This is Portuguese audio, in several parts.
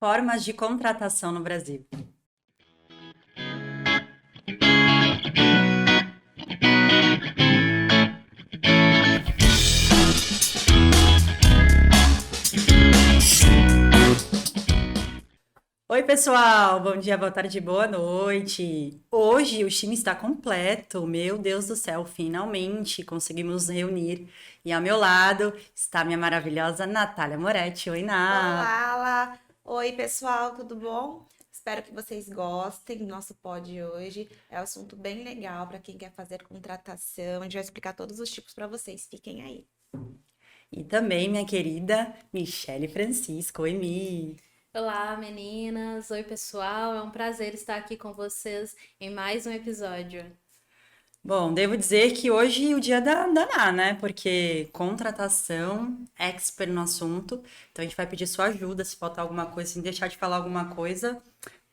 Formas de contratação no Brasil. Oi, pessoal! Bom dia, boa tarde, boa noite! Hoje o time está completo. Meu Deus do céu, finalmente conseguimos nos reunir. E ao meu lado está minha maravilhosa Natália Moretti. Oi, Nath! Olá, Lá. Oi, pessoal, tudo bom? Espero que vocês gostem do nosso pod de hoje. É um assunto bem legal para quem quer fazer contratação. A gente vai explicar todos os tipos para vocês. Fiquem aí. E também minha querida Michele Francisco. Oi, Mi! Olá, meninas. Oi, pessoal. É um prazer estar aqui com vocês em mais um episódio. Bom, devo dizer que hoje é o dia da Ná, né? Porque contratação, expert no assunto. Então a gente vai pedir sua ajuda. Se faltar alguma coisa, se deixar de falar alguma coisa,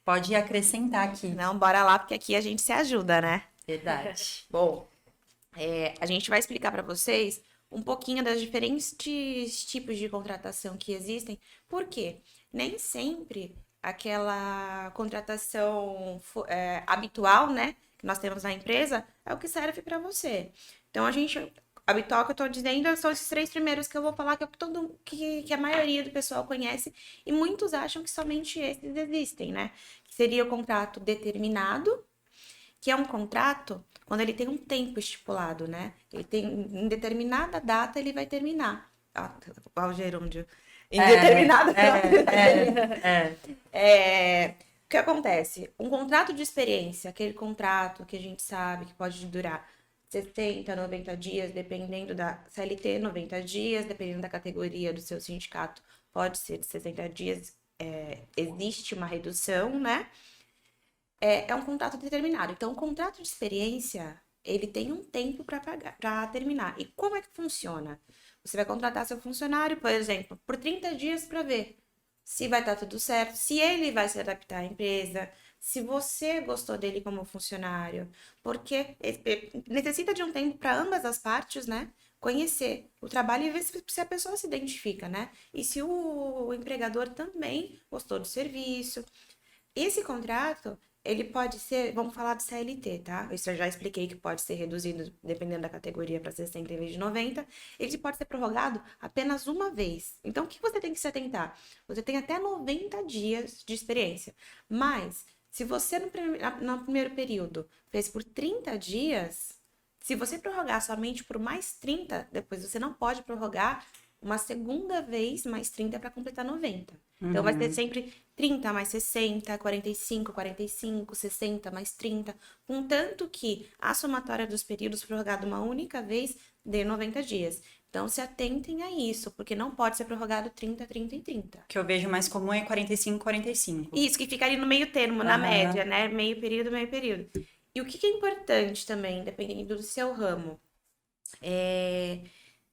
pode acrescentar aqui. Não, bora lá, porque aqui a gente se ajuda, né? Verdade. Bom, a gente vai explicar para vocês um pouquinho das diferentes tipos de contratação que existem. Por quê? Nem sempre aquela contratação habitual, né, que nós temos na empresa, é o que serve para você. Então, habitual que eu estou dizendo são esses três primeiros que eu vou falar, que é que a maioria do pessoal conhece, e muitos acham que somente esses existem, né? Que seria o contrato determinado, que é um contrato quando ele tem um tempo estipulado, né? Ele tem, em determinada data, ele vai terminar. O gerúndio. Em determinada data, ele vai terminar. O que acontece? Um contrato de experiência, aquele contrato que a gente sabe que pode durar 60, 90 dias, dependendo da CLT, 90 dias, dependendo da categoria do seu sindicato, pode ser de 60 dias, existe uma redução, né? É um contrato determinado. Então, o contrato de experiência, ele tem um tempo para pagar, para terminar. E como é que funciona? Você vai contratar seu funcionário, por exemplo, por 30 dias para ver se vai estar tudo certo, se ele vai se adaptar à empresa, se você gostou dele como funcionário, porque necessita de um tempo para ambas as partes, né? Conhecer o trabalho e ver se a pessoa se identifica, né? E se o empregador também gostou do serviço. Esse contrato, ele pode ser, vamos falar de CLT, tá? Isso eu já expliquei que pode ser reduzido dependendo da categoria para 60 em vez de 90. Ele pode ser prorrogado apenas uma vez. Então, o que você tem que se atentar? Você tem até 90 dias de experiência. Mas, se você no primeiro período fez por 30 dias, se você prorrogar somente por mais 30, depois você não pode prorrogar uma segunda vez mais 30 para completar 90. Então, vai ser sempre 30 mais 60, 45, 60 mais 30, contanto que a somatória dos períodos prorrogada uma única vez dê 90 dias. Então, se atentem a isso, porque não pode ser prorrogado 30, 30 e 30. O que eu vejo mais comum é 45, 45. Isso, que fica ali no meio termo, na média, né? Meio período, meio período. E o que é importante também, dependendo do seu ramo,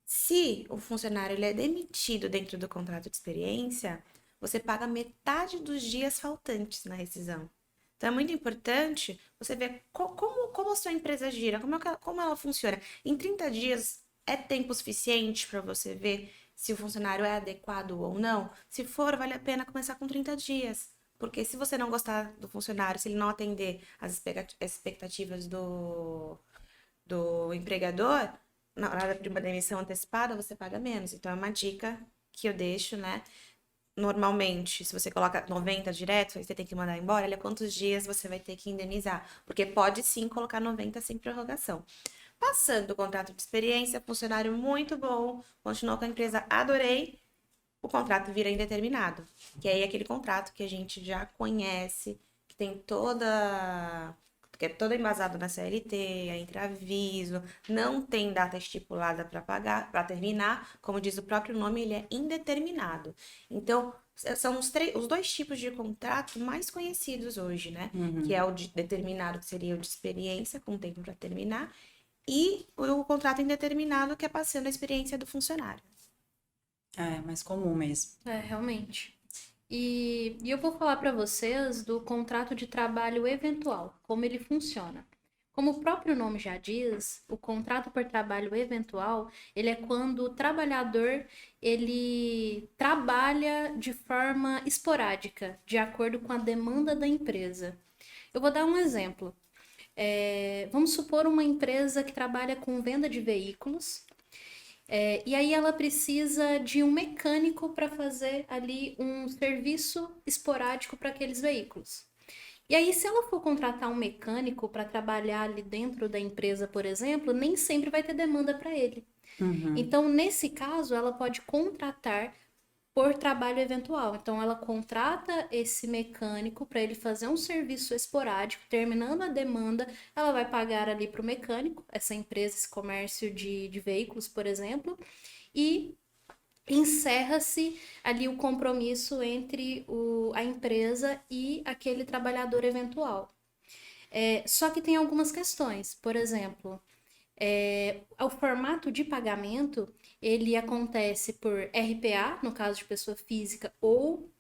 se o funcionário ele é demitido dentro do contrato de experiência, você paga metade dos dias faltantes na rescisão. Então é muito importante você ver como a sua empresa gira, como ela funciona. Em 30 dias é tempo suficiente para você ver se o funcionário é adequado ou não? Se for, vale a pena começar com 30 dias. Porque se você não gostar do funcionário, se ele não atender as expectativas do empregador, na hora de uma demissão antecipada, você paga menos. Então, é uma dica que eu deixo, né? Normalmente, se você coloca 90 direto, aí você tem que mandar embora, olha quantos dias você vai ter que indenizar. Porque pode sim colocar 90 sem prorrogação. Passando o contrato de experiência, funcionário muito bom, continuou com a empresa, adorei, o contrato vira indeterminado. Que aí é aquele contrato que a gente já conhece, que tem que é todo embasado na CLT, entre aviso, não tem data estipulada para pagar, para terminar, como diz o próprio nome, ele é indeterminado. Então, são os dois tipos de contrato mais conhecidos hoje, né? Que é o de determinado, que seria o de experiência, com tempo para terminar, e o contrato indeterminado, que é passando a experiência do funcionário. É mais comum mesmo. Realmente. E eu vou falar para vocês do contrato de trabalho eventual, como ele funciona. Como o próprio nome já diz, o contrato por trabalho eventual, ele é quando o trabalhador ele trabalha de forma esporádica, de acordo com a demanda da empresa. Eu vou dar um exemplo. Vamos supor uma empresa que trabalha com venda de veículos, e aí ela precisa de um mecânico para fazer ali um serviço esporádico para aqueles veículos. E aí, se ela for contratar um mecânico para trabalhar ali dentro da empresa, por exemplo, nem sempre vai ter demanda para ele. Então, nesse caso, ela pode contratar por trabalho eventual. Então, ela contrata esse mecânico para ele fazer um serviço esporádico, terminando a demanda, ela vai pagar ali para o mecânico, essa empresa, esse comércio de veículos, por exemplo, e encerra-se ali o compromisso entre a empresa e aquele trabalhador eventual. Só que tem algumas questões. Por exemplo, o formato de pagamento, ele acontece por RPA, no caso de pessoa física, ou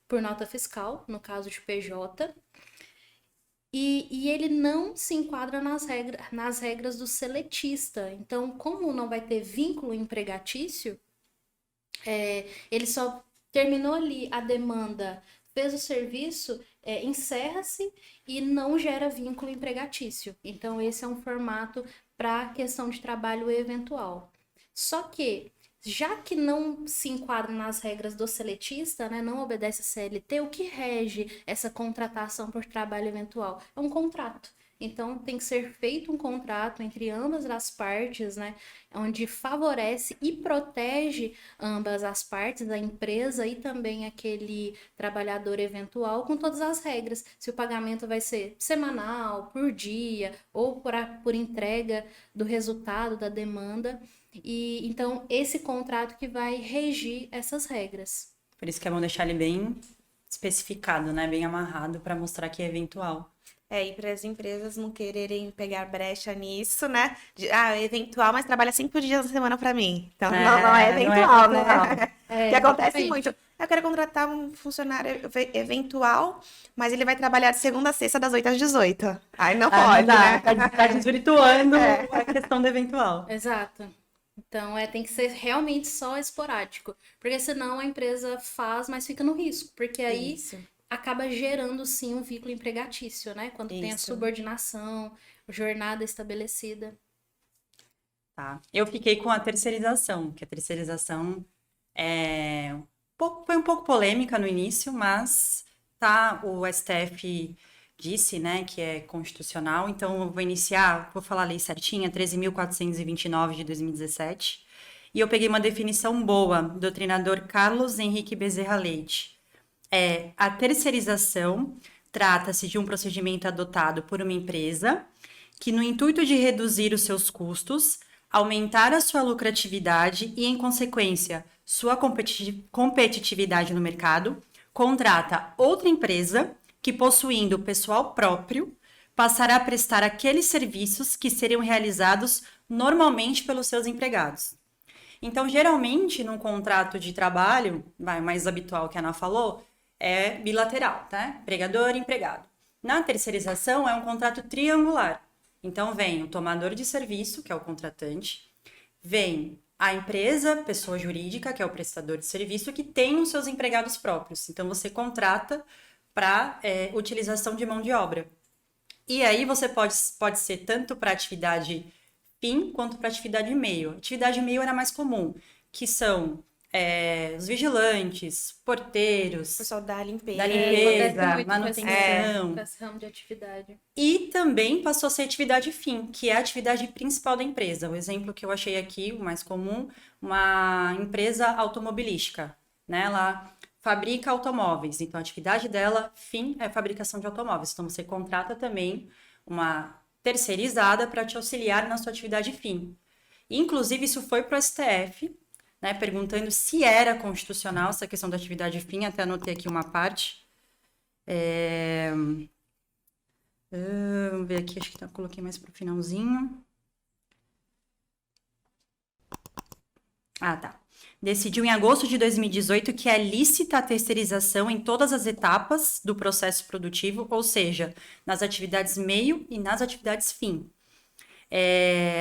por nota fiscal, no caso de PJ. E ele não se enquadra nas regras do seletista. Então, como não vai ter vínculo empregatício, ele só terminou ali a demanda, fez o serviço, encerra-se e não gera vínculo empregatício. Então, esse é um formato para questão de trabalho eventual. Só que, já que não se enquadra nas regras do seletista, né, não obedece a CLT, o que rege essa contratação por trabalho eventual? É um contrato. Então, tem que ser feito um contrato entre ambas as partes, né, onde favorece e protege ambas as partes, a empresa e também aquele trabalhador eventual, com todas as regras. Se o pagamento vai ser semanal, por dia, ou por entrega do resultado da demanda. E então, esse contrato que vai regir essas regras. Por isso que é bom deixar ele bem especificado, né? Bem amarrado para mostrar que é eventual. E para as empresas não quererem pegar brecha nisso, né? Eventual, mas trabalha 5 dias na semana para mim. Então, não é eventual, né? Que acontece exatamente. muito. Eu quero contratar um funcionário eventual, mas ele vai trabalhar de segunda a sexta, das 8 às 18. Aí não pode, não dá, né? tá desvirtuando a questão do eventual. Exato. Então, tem que ser realmente só esporádico. Porque senão a empresa faz, mas fica no risco. Porque aí Isso. acaba gerando, sim, um vínculo empregatício, né? Quando tem a Isso. subordinação, jornada estabelecida. Tá. Eu fiquei com a terceirização, que a terceirização foi um pouco polêmica no início, mas o STF disse, né, que é constitucional, então eu vou falar a lei certinha, 13.429 de 2017, e eu peguei uma definição boa do treinador Carlos Henrique Bezerra Leite. A terceirização trata-se de um procedimento adotado por uma empresa que, no intuito de reduzir os seus custos, aumentar a sua lucratividade e, em consequência, sua competitividade no mercado, contrata outra empresa que, possuindo pessoal próprio, passará a prestar aqueles serviços que seriam realizados normalmente pelos seus empregados. Então, geralmente, num contrato de trabalho, mais habitual que a Ana falou, é bilateral, tá? Empregador e empregado. Na terceirização, é um contrato triangular. Então, vem o tomador de serviço, que é o contratante, vem a empresa, pessoa jurídica, que é o prestador de serviço, que tem os seus empregados próprios. Então, você contrata para utilização de mão de obra. E aí, você pode ser tanto para atividade fim quanto para atividade meio. Atividade meio era mais comum, que são os vigilantes, porteiros, O pessoal da limpeza. Acontece muito manutenção. com esse ramo de atividade. E também passou a ser atividade fim, que é a atividade principal da empresa. O exemplo que eu achei aqui, o mais comum, uma empresa automobilística, né? Ela fabrica automóveis, então a atividade dela, fim, é a fabricação de automóveis. Então você contrata também uma terceirizada para te auxiliar na sua atividade fim. Inclusive, isso foi para o STF, né, perguntando se era constitucional essa questão da atividade fim, até anotei aqui uma parte. Vamos ver aqui, acho que coloquei mais para o finalzinho. Ah, tá. decidiu em agosto de 2018 que é lícita a terceirização em todas as etapas do processo produtivo, ou seja, nas atividades meio e nas atividades fim.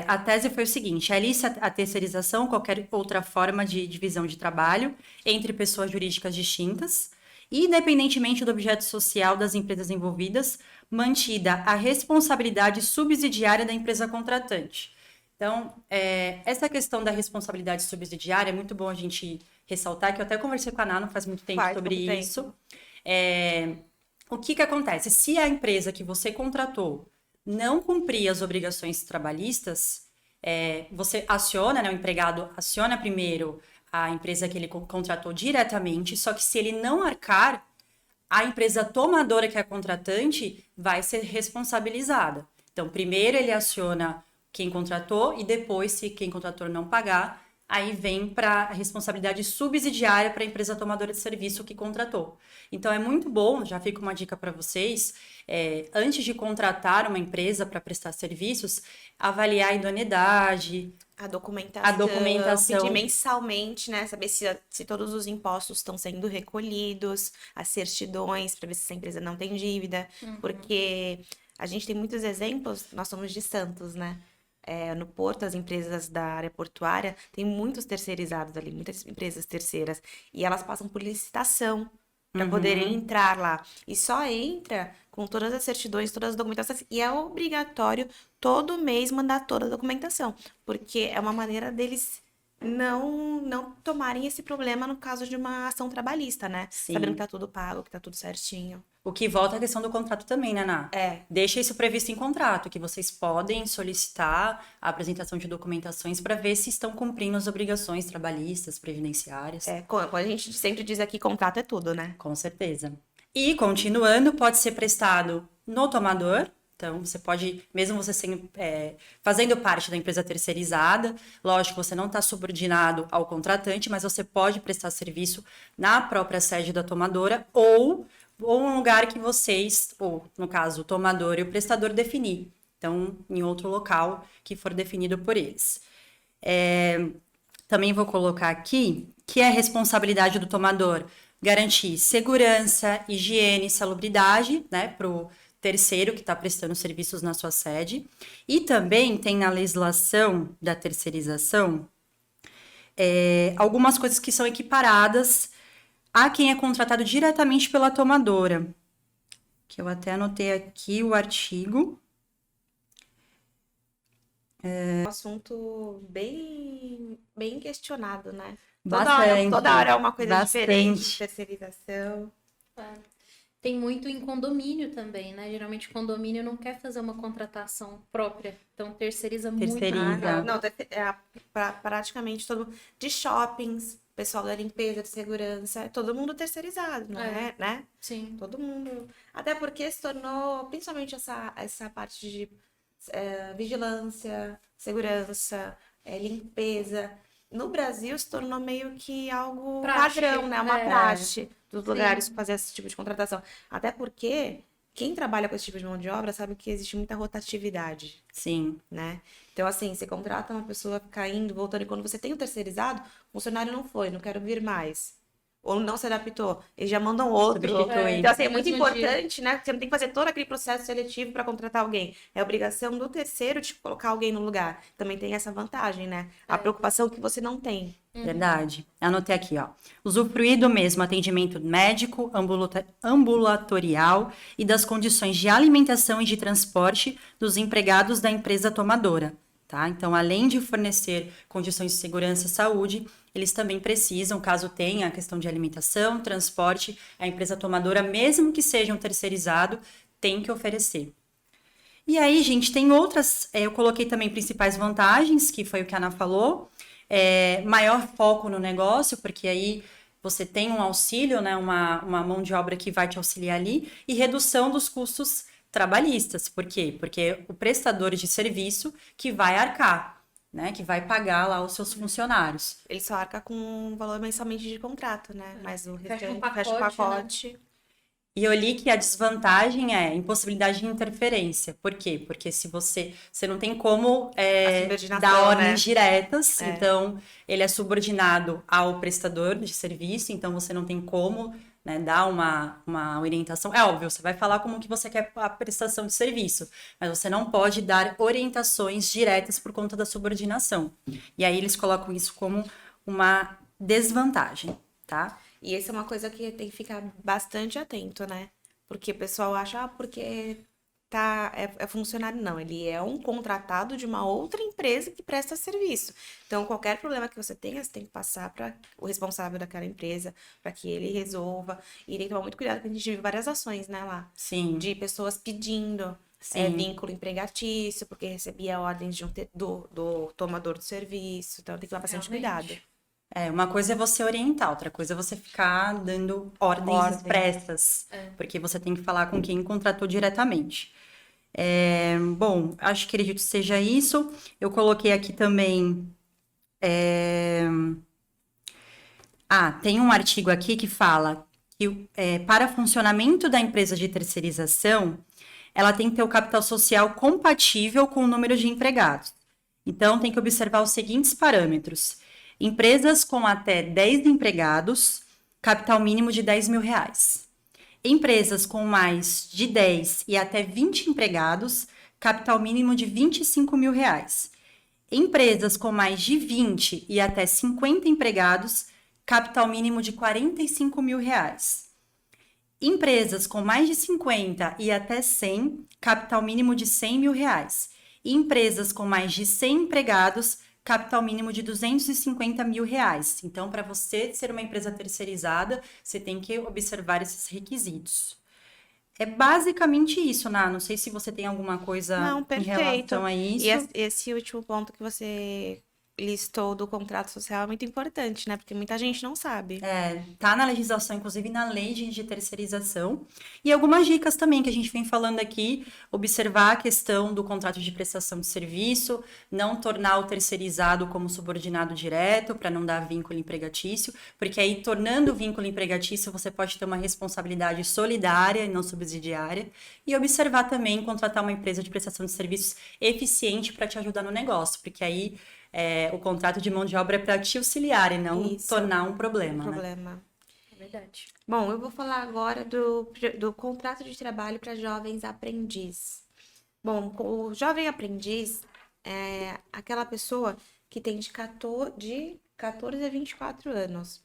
A tese foi o seguinte: é lícita a terceirização ou qualquer outra forma de divisão de trabalho entre pessoas jurídicas distintas, independentemente do objeto social das empresas envolvidas, mantida a responsabilidade subsidiária da empresa contratante. Então, essa questão da responsabilidade subsidiária é muito bom a gente ressaltar, que eu até conversei com a Ná não faz muito tempo sobre isso. O que acontece? Se a empresa que você contratou não cumprir as obrigações trabalhistas, você aciona, né, o empregado aciona primeiro a empresa que ele contratou diretamente, só que se ele não arcar, a empresa tomadora, que é a contratante, vai ser responsabilizada. Então, primeiro ele aciona quem contratou e depois, se quem contratou não pagar, aí vem para a responsabilidade subsidiária para a empresa tomadora de serviço que contratou. Então, é muito bom, já fica uma dica para vocês, antes de contratar uma empresa para prestar serviços, avaliar a idoneidade, a documentação, pedir mensalmente, né? Saber se todos os impostos estão sendo recolhidos, as certidões, para ver se essa empresa não tem dívida. Porque a gente tem muitos exemplos, nós somos de Santos, né? No Porto, as empresas da área portuária tem muitos terceirizados ali, muitas empresas terceiras. E elas passam por licitação para poderem entrar lá. E só entra com todas as certidões, todas as documentações. E é obrigatório todo mês mandar toda a documentação. Porque é uma maneira deles não tomarem esse problema no caso de uma ação trabalhista, né? Sim. Sabendo que tá tudo pago, que tá tudo certinho. O que volta à questão do contrato também, né, Ná? Deixa isso previsto em contrato, que vocês podem solicitar a apresentação de documentações para ver se estão cumprindo as obrigações trabalhistas, previdenciárias. Quando a gente sempre diz aqui, contrato é tudo, né? Com certeza. E, continuando, pode ser prestado no tomador. Então, você pode, mesmo você sendo, fazendo parte da empresa terceirizada, lógico, você não está subordinado ao contratante, mas você pode prestar serviço na própria sede da tomadora ou um lugar que vocês, ou no caso, o tomador e o prestador definir. Então, em outro local que for definido por eles. Também vou colocar aqui que é a responsabilidade do tomador garantir segurança, higiene, salubridade, né, para o terceiro que está prestando serviços na sua sede. E também tem na legislação da terceirização algumas coisas que são equiparadas a quem é contratado diretamente pela tomadora. Que eu até anotei aqui o artigo. Um assunto bem questionado, né? Bastante, Toda hora é uma coisa bastante. diferente, terceirização. Tem muito em condomínio também, né? Geralmente condomínio não quer fazer uma contratação própria, então terceiriza muito. Praticamente todo mundo. De shoppings, pessoal da limpeza, de segurança, todo mundo terceirizado, não é? Né? Sim. Todo mundo. Até porque se tornou, principalmente essa parte de vigilância, segurança, limpeza. No Brasil se tornou meio que algo padrão, né? Uma praxe dos lugares fazer esse tipo de contratação. Até porque quem trabalha com esse tipo de mão de obra sabe que existe muita rotatividade. Sim. Né? Então, assim, você contrata uma pessoa ficar indo, voltando, e quando você tem um terceirizado, o funcionário não foi, não quero vir mais. Ou não se adaptou, eles já mandam outro. Então, assim, é muito importante, né? Você não tem que fazer todo aquele processo seletivo para contratar alguém. É obrigação do terceiro de colocar alguém no lugar. Também tem essa vantagem, né? A preocupação que você não tem. Verdade. Anotei aqui, ó. Usufruir do mesmo atendimento médico, ambulatorial e das condições de alimentação e de transporte dos empregados da empresa tomadora. Tá? Então, além de fornecer condições de segurança e saúde, eles também precisam, caso tenha a questão de alimentação, transporte, a empresa tomadora, mesmo que seja um terceirizado, tem que oferecer. E aí, gente, tem outras, eu coloquei também principais vantagens, que foi o que a Ana falou, maior foco no negócio, porque aí você tem um auxílio, né, uma mão de obra que vai te auxiliar ali, e redução dos custos trabalhistas. Por quê? Porque o prestador de serviço que vai arcar, né? Que vai pagar lá os seus funcionários. Ele só arca com um valor mensalmente de contrato, né? Mas o restante fecha o pacote. Né? E eu li que a desvantagem é impossibilidade de interferência. Por quê? Porque se você não tem como A subordinação, dar né? ordens diretas, É. então ele é subordinado ao prestador de serviço, então você não tem como, né, dar uma orientação. É óbvio, você vai falar como que você quer a prestação de serviço, mas você não pode dar orientações diretas por conta da subordinação. E aí eles colocam isso como uma desvantagem, tá? E isso é uma coisa que tem que ficar bastante atento, né? Porque o pessoal acha, porque é funcionário. Não, ele é um contratado de uma outra empresa que presta serviço. Então, qualquer problema que você tenha, você tem que passar para o responsável daquela empresa, para que ele resolva. E tem que tomar muito cuidado, porque a gente viu várias ações, né, lá. Sim, De pessoas pedindo sim. vínculo empregatício, porque recebia ordens do tomador do serviço. Então, tem que tomar bastante Realmente. cuidado. Uma coisa é você orientar, outra coisa é você ficar dando ordens Ordem. expressas, porque você tem que falar com quem contratou diretamente. Bom, acho que acredito que seja isso. Eu coloquei aqui também. Tem um artigo aqui que fala que para funcionamento da empresa de terceirização, ela tem que ter o capital social compatível com o número de empregados. Então, tem que observar os seguintes parâmetros: empresas com até 10 empregados, capital mínimo de R$ 10.000. Empresas com mais de 10 e até 20 empregados, capital mínimo de R$ 25.000. Empresas com mais de 20 e até 50 empregados, capital mínimo de R$ 45.000. Empresas com mais de 50 e até 100, capital mínimo de R$ 100.000. E empresas com mais de 100 empregados, capital mínimo de R$ 250.000. Então, para você ser uma empresa terceirizada, você tem que observar esses requisitos. É basicamente isso, Ná. Não sei se você tem alguma coisa Não, em perfeito. relação a E isso. esse último ponto que você listou do contrato social é muito importante, né? Porque muita gente não sabe. Tá na legislação, inclusive na lei de terceirização. E algumas dicas também que a gente vem falando aqui, observar a questão do contrato de prestação de serviço, não tornar o terceirizado como subordinado direto, para não dar vínculo empregatício, porque aí, tornando o vínculo empregatício, você pode ter uma responsabilidade solidária e não subsidiária. E observar também contratar uma empresa de prestação de serviços eficiente para te ajudar no negócio, porque aí o contrato de mão de obra é para te auxiliar e não Isso. tornar um problema, né? Problema. É verdade. Bom, eu vou falar agora do contrato de trabalho para jovens aprendiz. Bom, o jovem aprendiz é aquela pessoa que tem de 14 a 24 anos.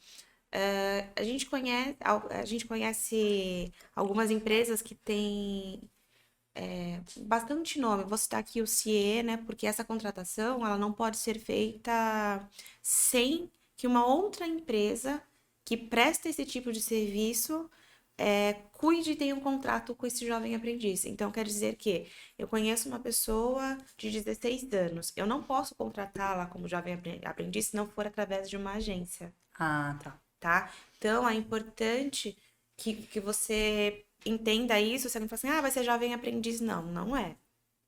A gente conhece algumas empresas que têm bastante nome. Vou citar aqui o CIE, né? Porque essa contratação ela não pode ser feita sem que uma outra empresa que presta esse tipo de serviço cuide e tenha um contrato com esse jovem aprendiz. Então, quer dizer que eu conheço uma pessoa de 16 anos. Eu não posso contratá-la como jovem aprendiz se não for através de uma agência, Ah, tá. tá? Então, é importante que você entenda isso. Você não fala assim, vai ser jovem aprendiz. Não, não é.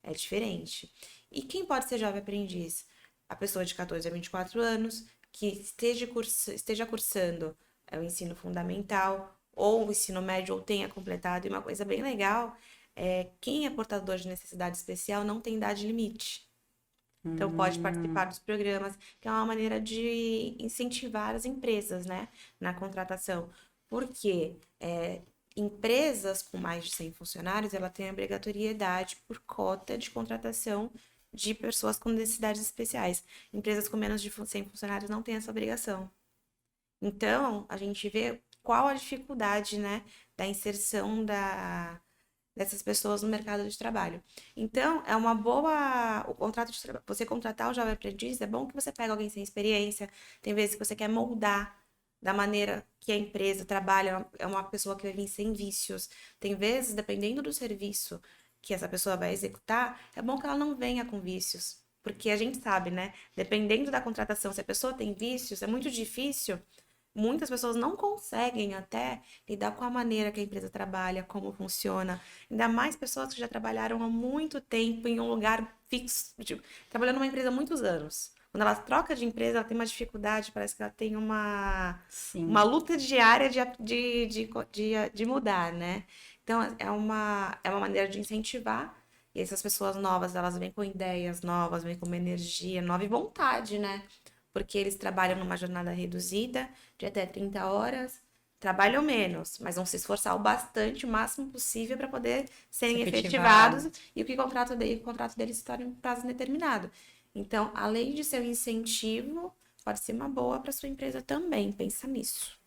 É diferente. E quem pode ser jovem aprendiz? A pessoa de 14 a 24 anos que esteja cursando o ensino fundamental ou o ensino médio ou tenha completado. E uma coisa bem legal quem é portador de necessidade especial não tem idade limite. Então, pode participar dos programas, que é uma maneira de incentivar as empresas, né, na contratação. Porque empresas com mais de 100 funcionários, ela tem a obrigatoriedade por cota de contratação de pessoas com necessidades especiais. Empresas com menos de 100 funcionários não têm essa obrigação. Então, a gente vê qual a dificuldade, né, da inserção dessas pessoas no mercado de trabalho. Então, é uma boa. O contrato de trabalho. Você contratar o jovem aprendiz, é bom que você pega alguém sem experiência. Tem vezes que você quer moldar da maneira que a empresa trabalha, é uma pessoa que vai vir sem vícios. Tem vezes, dependendo do serviço que essa pessoa vai executar, é bom que ela não venha com vícios. Porque a gente sabe, né? Dependendo da contratação, se a pessoa tem vícios, é muito difícil. Muitas pessoas não conseguem até lidar com a maneira que a empresa trabalha, como funciona. Ainda mais pessoas que já trabalharam há muito tempo em um lugar fixo, tipo, trabalhando numa empresa há muitos anos. quando ela troca de empresa, ela tem uma dificuldade, parece que ela tem Sim. uma luta diária de mudar, né? Então, é uma maneira de incentivar. E essas pessoas novas, elas vêm com ideias novas, vêm com uma energia nova e vontade, né? Porque eles trabalham numa jornada reduzida, de até 30 horas, trabalham menos, mas vão se esforçar o bastante, o máximo possível, para poder serem Se efetivados efetivar. e o contrato deles se torne um prazo indeterminado. Então, além de ser um incentivo, pode ser uma boa para sua empresa também, pensa nisso.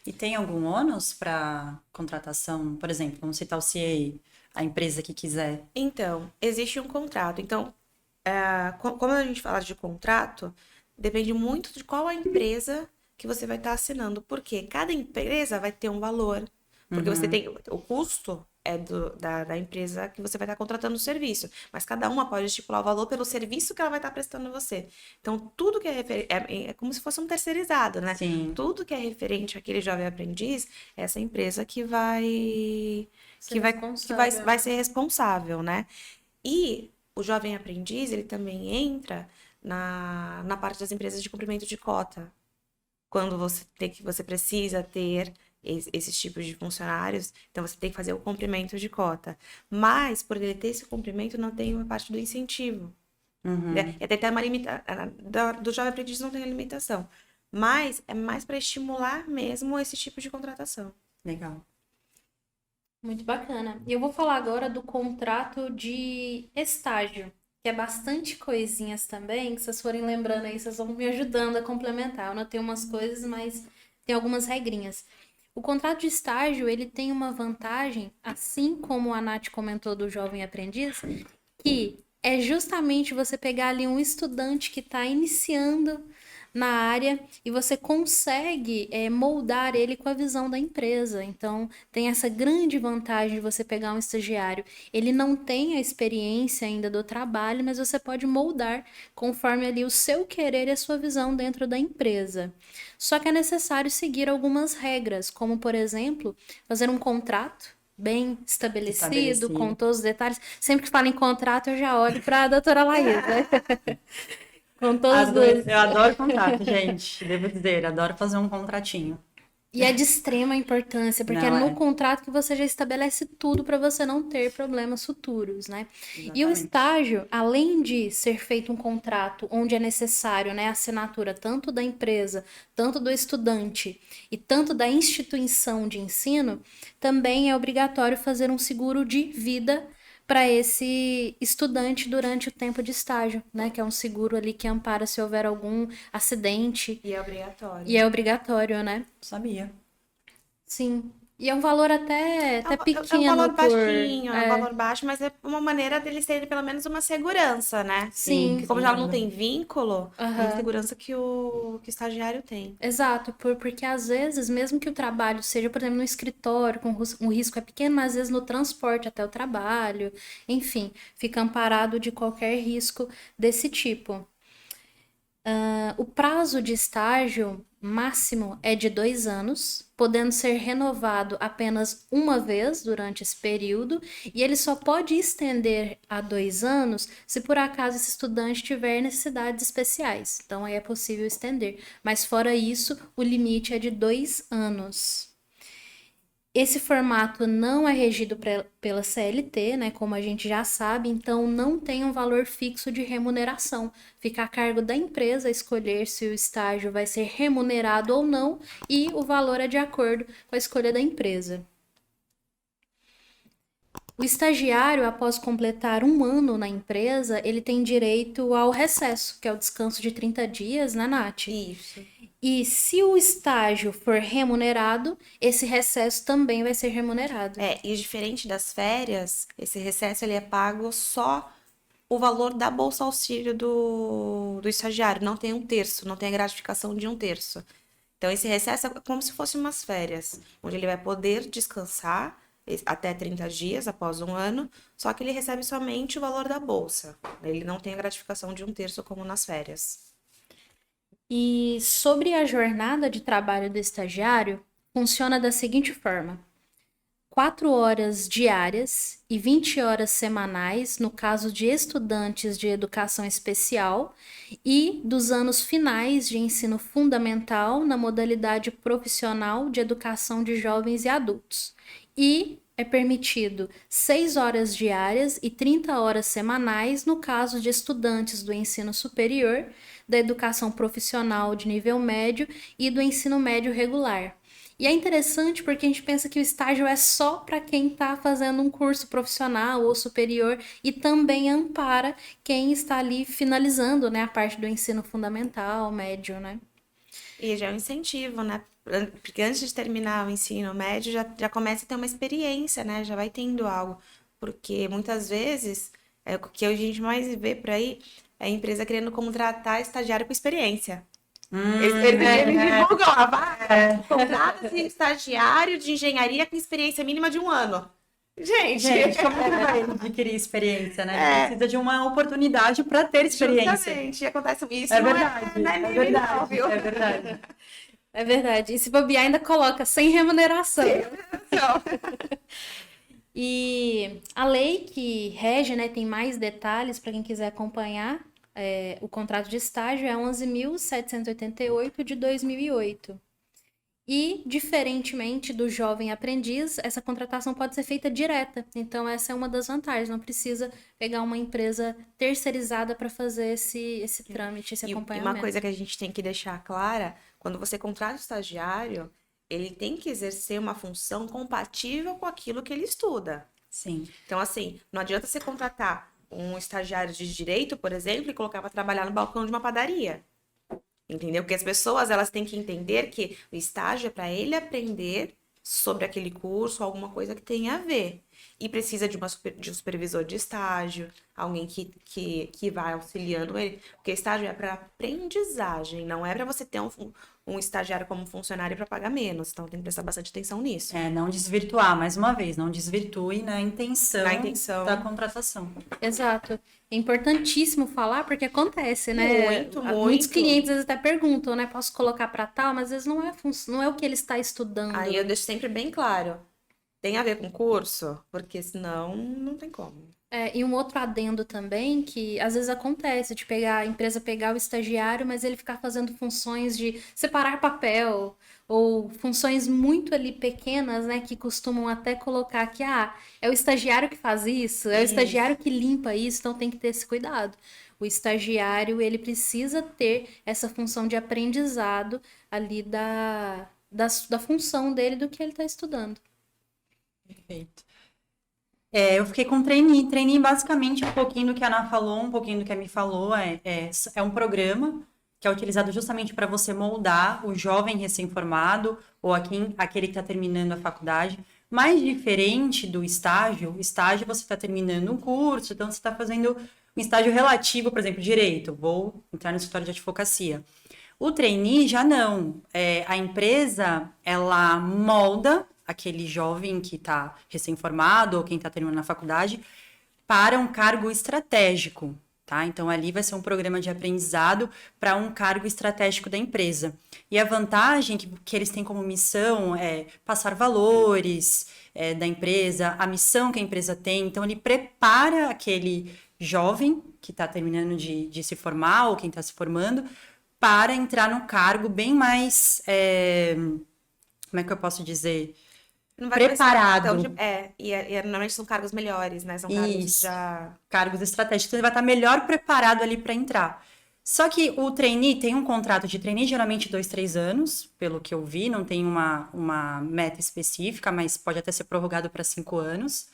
E tem algum ônus para contratação? Por exemplo, vamos citar o CA, a empresa que quiser. Então, existe um contrato. Então, como a gente fala de contrato, depende muito de qual a empresa que você vai estar assinando. Porque cada empresa vai ter um valor. Porque você tem o custo é da empresa que você vai estar contratando o serviço. Mas cada uma pode estipular o valor pelo serviço que ela vai estar prestando a você. Então, tudo que é como se fosse um terceirizado, né? Sim. Tudo que é referente àquele jovem aprendiz, é essa empresa que Ser vai ser responsável, né? E o jovem aprendiz, ele também entra na parte das empresas de cumprimento de cota. Quando você precisa ter esses tipos de funcionários, então você tem que fazer o cumprimento de cota. Mas, por ele ter esse cumprimento, não tem uma parte do incentivo. E até tem uma limitação. Do jovem aprendiz não tem a limitação. Mas é mais para estimular mesmo esse tipo de contratação. Legal. Muito bacana. E eu vou falar agora do contrato de estágio, que é bastante coisinhas também, que vocês forem lembrando aí, vocês vão me ajudando a complementar. Eu anotei umas coisas, mas tem algumas regrinhas. O contrato de estágio, ele tem uma vantagem, assim como a Nath comentou do jovem aprendiz, que é justamente você pegar ali um estudante que está iniciando na área e você consegue moldar ele com a visão da empresa. Então, tem essa grande vantagem de você pegar um estagiário. Ele não tem a experiência ainda do trabalho, mas você pode moldar conforme ali o seu querer e a sua visão dentro da empresa. Só que é necessário seguir algumas regras, como, por exemplo, fazer um contrato bem estabelecido, com todos os detalhes. Sempre que falo em contrato, eu já olho para a doutora Laís, né? Com todos os... Eu adoro contrato, gente. Devo dizer, adoro fazer um contratinho. E é de extrema importância, porque é Não no é? contrato que você já estabelece tudo para você não ter problemas futuros, né? E o Exatamente. estágio, além de ser feito um contrato onde é necessário, né, a assinatura tanto da empresa, tanto do estudante e tanto da instituição de ensino, também é obrigatório fazer um seguro de vida para esse estudante durante o tempo de estágio, né? Que é um seguro ali que ampara se houver algum acidente. E é obrigatório. E é obrigatório, né? Sabia. Sim. E é um valor até É pequeno um valor por... baixinho, é um valor baixo, mas é uma maneira deles terem pelo menos uma segurança, né? Sim, Porque como sem já não dúvida. tem vínculo, é uma Aham. segurança que o estagiário tem. Exato, porque às vezes, mesmo que o trabalho seja, por exemplo, no escritório, com um risco é pequeno, mas às vezes no transporte até o trabalho, enfim, fica amparado de qualquer risco desse tipo. O prazo de estágio máximo é de 2 anos, podendo ser renovado apenas uma vez durante esse período, e ele só pode estender a 2 anos se por acaso esse estudante tiver necessidades especiais. Então aí é possível estender. Mas fora isso, o limite é de 2 anos. Esse formato não é regido pela CLT, né, como a gente já sabe, então não tem um valor fixo de remuneração. Fica a cargo da empresa escolher se o estágio vai ser remunerado ou não, e o valor é de acordo com a escolha da empresa. O estagiário, após completar 1 ano na empresa, ele tem direito ao recesso, que é o descanso de 30 dias, né, Nath? Isso. E se o estágio for remunerado, esse recesso também vai ser remunerado. E diferente das férias, esse recesso ele é pago só o valor da bolsa auxílio do estagiário. Não tem um terço, não tem a gratificação de um terço. Então, esse recesso é como se fosse umas férias, onde ele vai poder descansar até 30 dias após 1 ano, só que ele recebe somente o valor da bolsa. Ele não tem a gratificação de um terço como nas férias. E sobre a jornada de trabalho do estagiário, funciona da seguinte forma. 4 horas diárias e 20 horas semanais, no caso de estudantes de educação especial, e dos anos finais de ensino fundamental na modalidade profissional de educação de jovens e adultos. E é permitido 6 horas diárias e 30 horas semanais no caso de estudantes do ensino superior, da educação profissional de nível médio e do ensino médio regular. E é interessante porque a gente pensa que o estágio é só para quem está fazendo um curso profissional ou superior e também ampara quem está ali finalizando, né, a parte do ensino fundamental, médio, né? E já é um incentivo, né? Porque antes de terminar o ensino médio, já começa a ter uma experiência, né? Já vai tendo algo. Porque muitas vezes, o que a gente mais vê por aí é a empresa querendo contratar estagiário com experiência. Eles divulgam a vaga, contrata-se estagiário de engenharia com experiência mínima de 1 ano. Gente, como é que vai adquirir experiência, né? Ele precisa de uma oportunidade para ter experiência. Justamente, acontece isso. É não verdade, não é mimimi verdade, não, viu? é verdade. É verdade. E se bobear, ainda coloca sem remuneração. E a lei que rege, né, tem mais detalhes para quem quiser acompanhar. O contrato de estágio é 11.788 de 2008. E, diferentemente do jovem aprendiz, essa contratação pode ser feita direta. Então, essa é uma das vantagens. Não precisa pegar uma empresa terceirizada para fazer esse trâmite, esse E acompanhamento. uma coisa que a gente tem que deixar clara, quando você contrata o estagiário, ele tem que exercer uma função compatível com aquilo que ele estuda. Sim. Então, assim, não adianta você contratar um estagiário de direito, por exemplo, e colocar para trabalhar no balcão de uma padaria. Entendeu? Porque as pessoas, elas têm que entender que o estágio é para ele aprender sobre aquele curso, alguma coisa que tenha a ver. E precisa de um supervisor de estágio, alguém que vai auxiliando ele. Porque estágio é para aprendizagem, não é para você ter um estagiário como funcionário para pagar menos. Então tem que prestar bastante atenção nisso. Não desvirtuar, mais uma vez, não desvirtue na intenção da contratação. Exato. É importantíssimo falar porque acontece, né? Muito, Muitos muito. clientes às vezes até perguntam, né? Posso colocar para tal, mas às vezes não é o que ele está estudando. Aí eu deixo sempre bem claro. Tem a ver com curso? Porque senão não tem como. E um outro adendo também, que às vezes acontece de a empresa pegar o estagiário, mas ele ficar fazendo funções de separar papel, ou funções muito ali pequenas, né, que costumam até colocar que, é o estagiário que faz isso, é o estagiário que limpa isso, então tem que ter esse cuidado. O estagiário, ele precisa ter essa função de aprendizado ali da função dele, do que ele está estudando. Perfeito. Eu fiquei com trainee. Trainee, basicamente, um pouquinho do que a Ana falou, um pouquinho do que a Mi falou. É um programa que é utilizado justamente para você moldar o jovem recém-formado ou aquele que está terminando a faculdade. Mais diferente do estágio, você está terminando um curso, então você está fazendo um estágio relativo, por exemplo, direito. Vou entrar no escritório de advocacia. O trainee já não. A empresa, ela molda aquele jovem que está recém-formado ou quem está terminando a faculdade para um cargo estratégico, tá? Então, ali vai ser um programa de aprendizado para um cargo estratégico da empresa. E a vantagem que eles têm como missão é passar valores da empresa, a missão que a empresa tem. Então, ele prepara aquele jovem que está terminando de se formar ou quem está se formando para entrar no cargo bem mais... como é que eu posso dizer? Não vai Preparado. Normalmente são cargos melhores, né? São cargos cargos estratégicos. Então, ele vai estar melhor preparado ali para entrar. Só que o trainee tem um contrato de trainee, geralmente 2, 3 anos, pelo que eu vi, não tem uma meta específica, mas pode até ser prorrogado para 5 anos.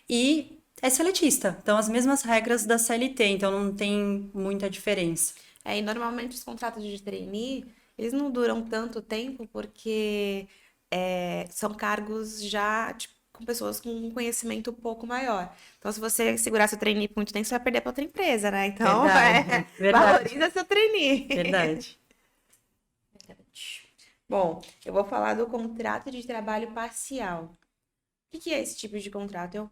E é seletista, então as mesmas regras da CLT, então não tem muita diferença. E normalmente os contratos de trainee, eles não duram tanto tempo porque são cargos já com pessoas com um conhecimento um pouco maior. Então, se você segurar seu trainee por muito tempo, você vai perder para outra empresa, né? Então, verdade. Valoriza seu trainee. Verdade. Bom, eu vou falar do contrato de trabalho parcial. O que é esse tipo de contrato?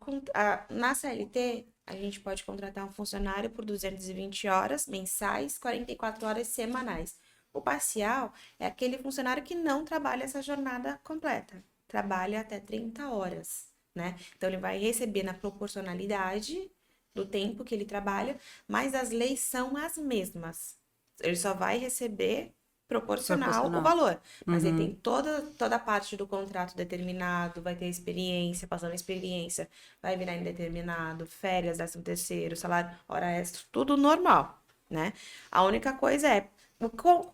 Na CLT, a gente pode contratar um funcionário por 220 horas mensais, 44 horas semanais. O parcial é aquele funcionário que não trabalha essa jornada completa. trabalha até 30 horas, né? Então, ele vai receber na proporcionalidade do tempo que ele trabalha, mas as leis são as mesmas. Ele só vai receber proporcional o Proporcional. valor, mas ele tem Uhum. toda a parte do contrato determinado, vai ter experiência, passando experiência, vai virar indeterminado, férias, 13º, salário, hora extra, tudo normal, né? A única coisa é,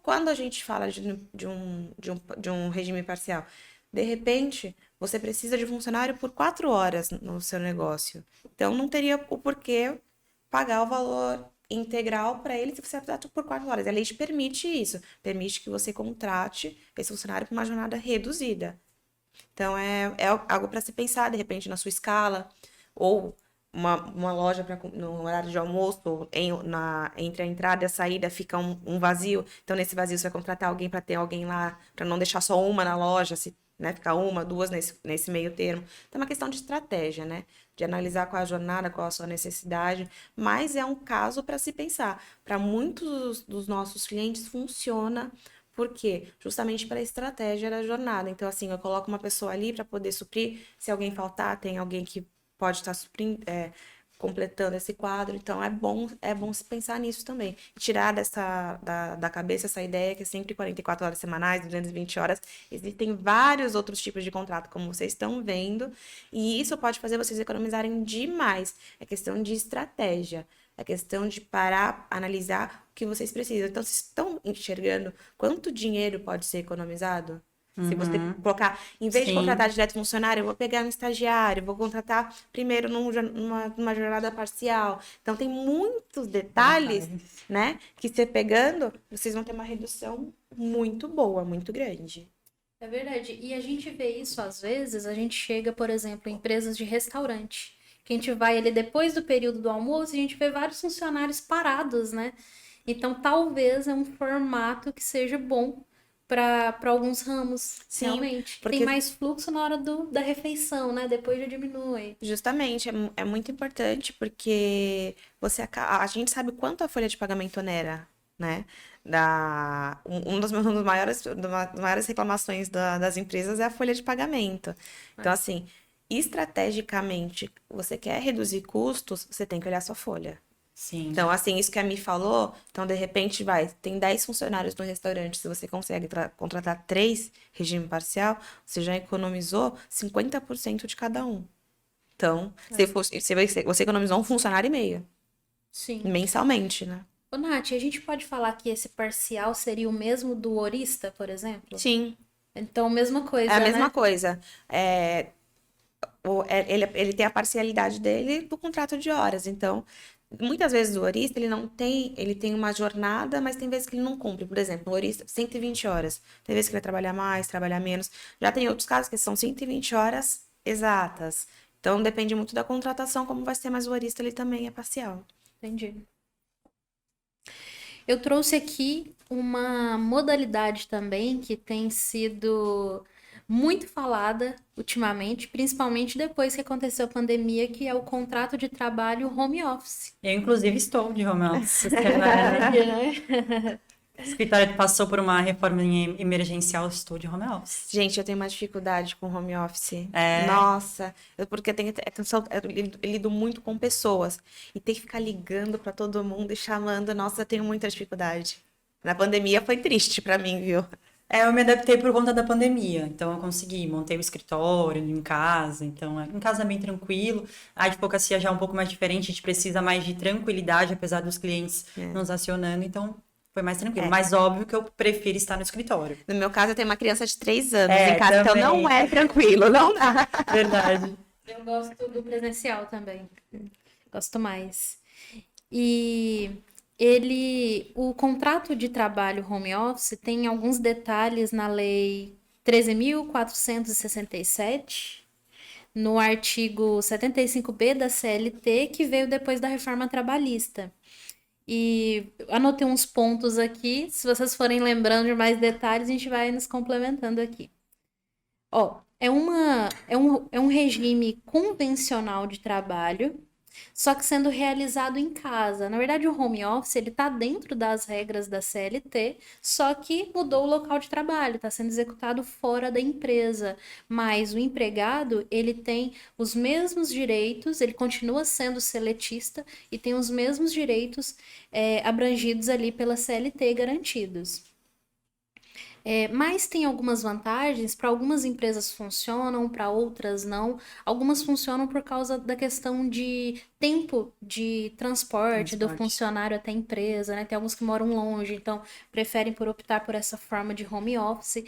quando a gente fala de um regime parcial, de repente, você precisa de funcionário por 4 horas no seu negócio. Então, não teria o porquê pagar o valor integral para ele se você precisar por 4 horas. A lei te permite isso, permite que você contrate esse funcionário por uma jornada reduzida. Então, é algo para se pensar, de repente, na sua escala, ou uma loja no horário de almoço, entre a entrada e a saída fica um vazio. Então, nesse vazio, você vai contratar alguém para ter alguém lá, para não deixar só uma na loja, né, ficar uma, duas nesse meio termo. Então, é uma questão de estratégia, né? De analisar qual é a jornada, qual a sua necessidade, mas é um caso para se pensar. Para muitos dos nossos clientes funciona. Por quê? Justamente pela estratégia da jornada. Então, assim, eu coloco uma pessoa ali para poder suprir. Se alguém faltar, tem alguém que pode estar suprindo, completando esse quadro. Então, é bom se pensar nisso também. Tirar da cabeça essa ideia que é sempre 44 horas semanais, 220 horas. Existem vários outros tipos de contrato, como vocês estão vendo, e isso pode fazer vocês economizarem demais. É questão de estratégia. É questão de parar, analisar o que vocês precisam. Então, vocês estão enxergando quanto dinheiro pode ser economizado? Se você Uhum. colocar, em vez de contratar Sim. direto funcionário, eu vou pegar um estagiário, vou contratar primeiro numa jornada parcial. Então, tem muitos detalhes, Detalhes. né, que você pegando, vocês vão ter uma redução muito boa, muito grande. É verdade. E a gente vê isso às vezes, a gente chega, por exemplo, em empresas de restaurante, que a gente vai ali depois do período do almoço e a gente vê vários funcionários parados, né? Então, talvez é um formato que seja bom para alguns ramos, Sim, realmente. Tem porque mais fluxo na hora da refeição, né? Depois já diminui. justamente é muito importante porque a gente sabe quanto a folha de pagamento onera, né? Das maiores reclamações das empresas é a folha de pagamento. Então, É, assim, estrategicamente, você quer reduzir custos, você tem que olhar sua folha. Sim. Então, assim, isso que a Mi falou, então, de repente, tem 10 funcionários no restaurante, se você consegue contratar 3 regime parcial, você já economizou 50% de cada um. Então, é. você economizou um funcionário e meio, Sim. mensalmente, né? Ô, Nath, a gente pode falar que esse parcial seria o mesmo do horista, por exemplo? Sim, Então, mesma é a coisa, mesma né? coisa. Ele tem a parcialidade dele do contrato de horas. Então, muitas vezes o horista, ele tem uma jornada, mas tem vezes que ele não cumpre. Por exemplo, o horista, 120 horas. Tem vezes que ele vai trabalhar mais, trabalhar menos. Já tem outros casos que são 120 horas exatas. Então, depende muito da contratação, como vai ser, mas o horista, ele também é parcial. Entendi. Eu trouxe aqui uma modalidade também que tem sido muito falada ultimamente, principalmente depois que aconteceu a pandemia, que é o contrato de trabalho home office. Eu, inclusive, estou de home office. Verdade, né? O escritório passou por uma reforma emergencial, estou de home office. Gente, eu tenho uma dificuldade com home office. É, Nossa, porque eu lido muito com pessoas e ter que ficar ligando pra todo mundo e chamando, nossa, eu tenho muita dificuldade. Na pandemia foi triste pra mim, viu? eu me adaptei por conta da pandemia, então eu consegui, montei o escritório em casa, então em casa é bem tranquilo. A advocacia já é um pouco mais diferente, a gente precisa mais de tranquilidade, apesar dos clientes É. nos acionando, então foi mais tranquilo. É. Mas óbvio que eu prefiro estar no escritório. No meu caso, eu tenho uma criança de 3 anos em É, casa, então não também, é tranquilo, não dá. verdade. Eu gosto do presencial também. Gosto mais. E o contrato de trabalho home office tem alguns detalhes na lei 13.467, no artigo 75B da CLT, que veio depois da reforma trabalhista. E anotei uns pontos aqui, se vocês forem lembrando de mais detalhes, a gente vai nos complementando aqui. Ó, é um regime convencional de trabalho só que sendo realizado em casa. Na verdade, o home office, ele está dentro das regras da CLT, só que mudou o local de trabalho, está sendo executado fora da empresa. Mas o empregado, ele tem os mesmos direitos, ele continua sendo seletista e tem os mesmos direitos abrangidos ali pela CLT garantidos. Mas tem algumas vantagens, para algumas empresas funcionam, para outras não. Algumas funcionam por causa da questão de tempo de transporte do funcionário até a empresa, né? Tem alguns que moram longe, então preferem por optar por essa forma de home office.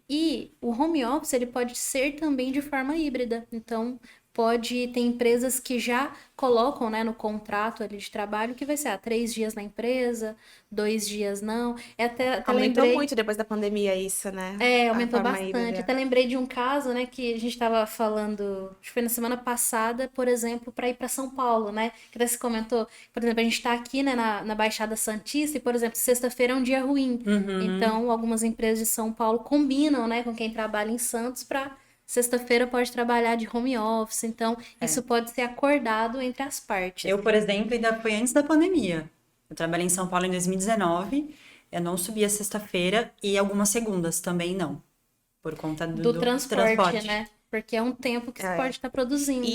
E o home office ele pode ser também de forma híbrida. Então tem empresas que já colocam, né, no contrato ali de trabalho que vai ser 3 dias na empresa, 2 dias não. Até Aumentou lembrei... muito depois da pandemia isso, né? Aumentou A forma bastante. híbrida. Até lembrei de um caso, né, que a gente estava falando, acho que foi na semana passada, por exemplo, para ir para São Paulo, né? Que até se comentou, por exemplo, a gente está aqui, né, na Baixada Santista e, por exemplo, sexta-feira é um dia ruim. Então, algumas empresas de São Paulo combinam, né, com quem trabalha em Santos para sexta-feira pode trabalhar de home office. Então, isso pode ser acordado entre as partes. Eu, por exemplo, ainda foi antes da pandemia. Eu trabalhei em São Paulo em 2019. Eu não subia sexta-feira e algumas segundas também não. Por conta do transporte, né? Porque é um tempo que você pode estar produzindo.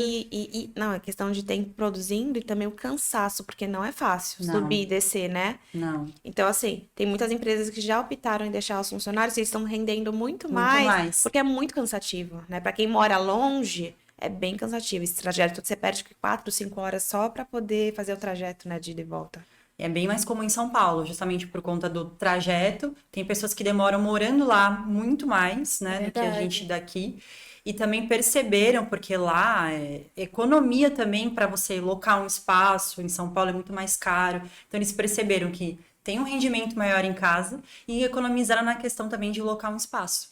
Não, é questão de tempo produzindo e também o cansaço, porque não é fácil Não. subir e descer, né? Não. Então, assim, tem muitas empresas que já optaram em deixar os funcionários e eles estão rendendo muito mais, porque é muito cansativo, né? Para quem mora longe, é bem cansativo. Esse trajeto, você perde 4, 5 horas só para poder fazer o trajeto, né, de ida e volta. É bem mais comum em São Paulo, justamente por conta do trajeto. Tem pessoas que demoram morando lá muito mais, né, do que a gente daqui. E também perceberam, porque lá é economia também para você locar um espaço, em São Paulo é muito mais caro. Então eles perceberam que tem um rendimento maior em casa e economizaram na questão também de locar um espaço.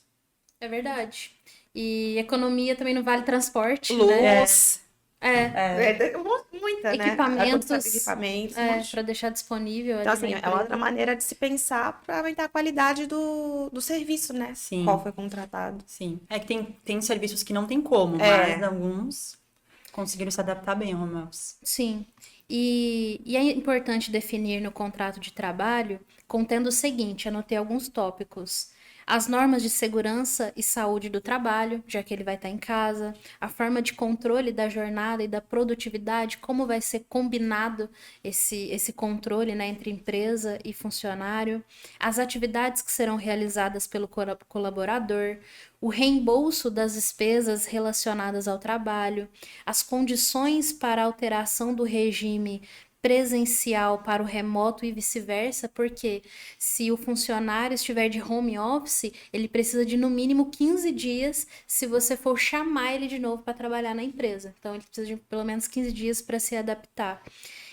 É verdade. E economia também não vale transporte, Luz. né? Muita, Equipamentos, né? Equipamentos. para deixar disponível. Então, ali assim, na é outra empresa. maneira de se pensar para aumentar a qualidade do serviço, né? Sim. Qual foi contratado. Sim. É que tem serviços que não tem como, mas alguns conseguiram se adaptar bem ao home office. Sim. E é importante definir no contrato de trabalho, contendo o seguinte, anotei alguns tópicos. As normas de segurança e saúde do trabalho, já que ele vai estar em casa, a forma de controle da jornada e da produtividade, como vai ser combinado esse controle, né, entre empresa e funcionário, as atividades que serão realizadas pelo colaborador, o reembolso das despesas relacionadas ao trabalho, as condições para alteração do regime presencial para o remoto e vice-versa, porque se o funcionário estiver de home office, ele precisa de no mínimo 15 dias se você for chamar ele de novo para trabalhar na empresa. Então, ele precisa de pelo menos 15 dias para se adaptar.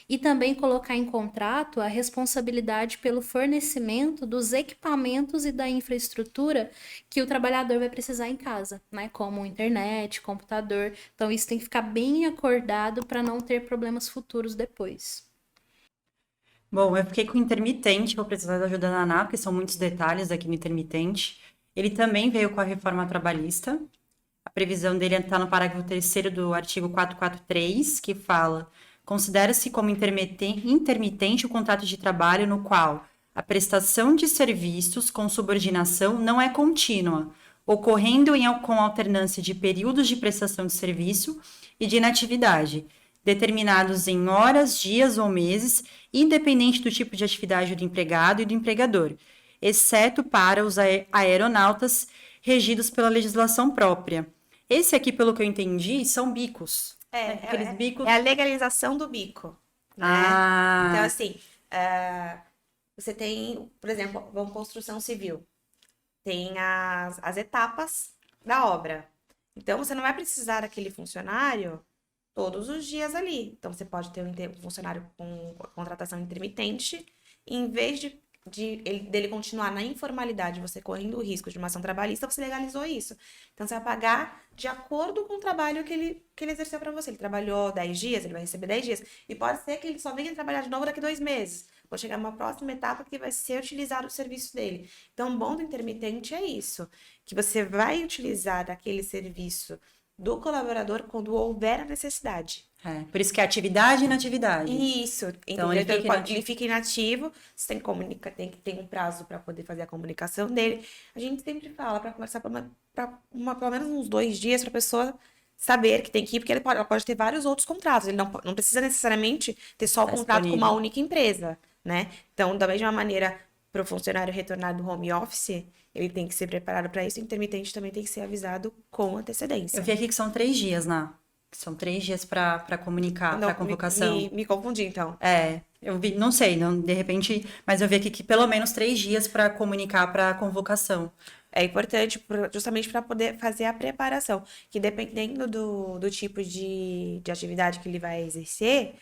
E também colocar em contrato a responsabilidade pelo fornecimento dos equipamentos e da infraestrutura que o trabalhador vai precisar em casa, né? Como internet, computador. Então, isso tem que ficar bem acordado para não ter problemas futuros depois. Bom, eu fiquei com o intermitente, vou precisar da ajuda da Naná, porque são muitos detalhes aqui no intermitente. Ele também veio com a reforma trabalhista. A previsão dele está no parágrafo 3º do artigo 443, que fala: considera-se como intermitente o contrato de trabalho no qual a prestação de serviços com subordinação não é contínua, ocorrendo com alternância de períodos de prestação de serviço e de inatividade, determinados em horas, dias ou meses, independente do tipo de atividade do empregado e do empregador, exceto para os aeronautas regidos pela legislação própria. Esse aqui, pelo que eu entendi, são bicos. Aqueles bicos. É a legalização do bico, né? Então, assim, você tem, por exemplo, uma construção civil. Tem as etapas da obra. Então, você não vai precisar daquele funcionário todos os dias ali. Então, você pode ter um funcionário com contratação intermitente, e em vez dele continuar na informalidade, você correndo o risco de uma ação trabalhista, você legalizou isso. Então, você vai pagar de acordo com o trabalho que ele exerceu para você. Ele trabalhou 10 dias, ele vai receber 10 dias. E pode ser que ele só venha trabalhar de novo daqui 2 meses. Vou chegar numa próxima etapa que vai ser utilizado o serviço dele. Então, o bom do intermitente é isso, que você vai utilizar aquele serviço do colaborador quando houver a necessidade. Por isso que é atividade e inatividade. Isso, Então, entendeu? ele Então, fica inativo. ele fica inativo, você tem que ter um prazo para poder fazer a comunicação dele. A gente sempre fala para conversar pelo menos uns 2 dias para a pessoa saber que tem que ir, porque ela pode ter vários outros contratos. Ele não precisa necessariamente ter só o Tá contrato com uma disponível. única empresa, né? Então, da mesma maneira, para o funcionário retornar do home office, ele tem que ser preparado para isso. O intermitente também tem que ser avisado com Eu antecedência. vi aqui que são 3 dias, né? Que são 3 dias para comunicar, para Não, convocação. me confundi, então. Eu vi, não sei, não, de repente, mas eu vi aqui que pelo menos 3 dias para comunicar para convocação. É importante justamente para poder fazer a preparação, que dependendo do tipo de atividade que ele vai exercer,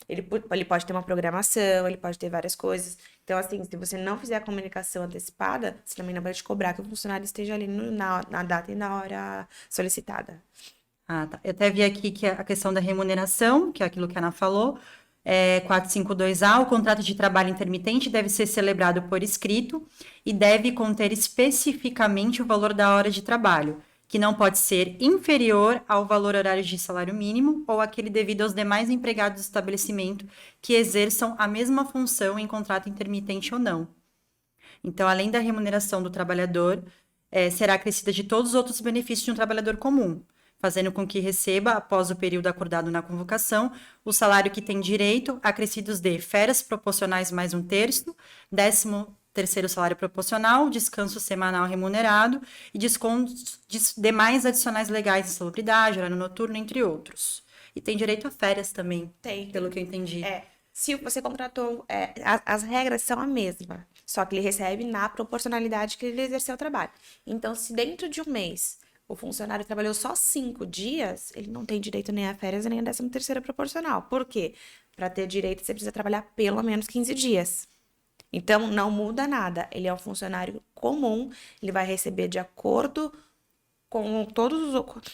ele pode ter uma programação, ele pode ter várias coisas. Então, assim, se você não fizer a comunicação antecipada, você também não vai te cobrar que o funcionário esteja ali na data e na hora solicitada. Ah, tá. Eu até vi aqui que a questão da remuneração, que é aquilo que a Ana falou, 452A, o contrato de trabalho intermitente deve ser celebrado por escrito e deve conter especificamente o valor da hora de trabalho, que não pode ser inferior ao valor horário de salário mínimo ou aquele devido aos demais empregados do estabelecimento que exerçam a mesma função em contrato intermitente ou não. Então, além da remuneração do trabalhador, será acrescida de todos os outros benefícios de um trabalhador comum, fazendo com que receba, após o período acordado na convocação, o salário que tem direito, acrescidos de férias proporcionais mais 1/3, 13º salário proporcional, descanso semanal remunerado e descontos de demais adicionais legais de salubridade, horário noturno, entre outros. E tem direito a férias também, Tem. pelo que eu entendi. Se você contratou, as regras são a mesma, só que ele recebe na proporcionalidade que ele exerceu o trabalho. Então, se dentro de um mês o funcionário trabalhou só 5 dias, ele não tem direito nem a férias nem a 13º proporcional. Por quê? Para ter direito, você precisa trabalhar pelo menos 15 dias. Então, não muda nada. Ele é um funcionário comum, ele vai receber de acordo com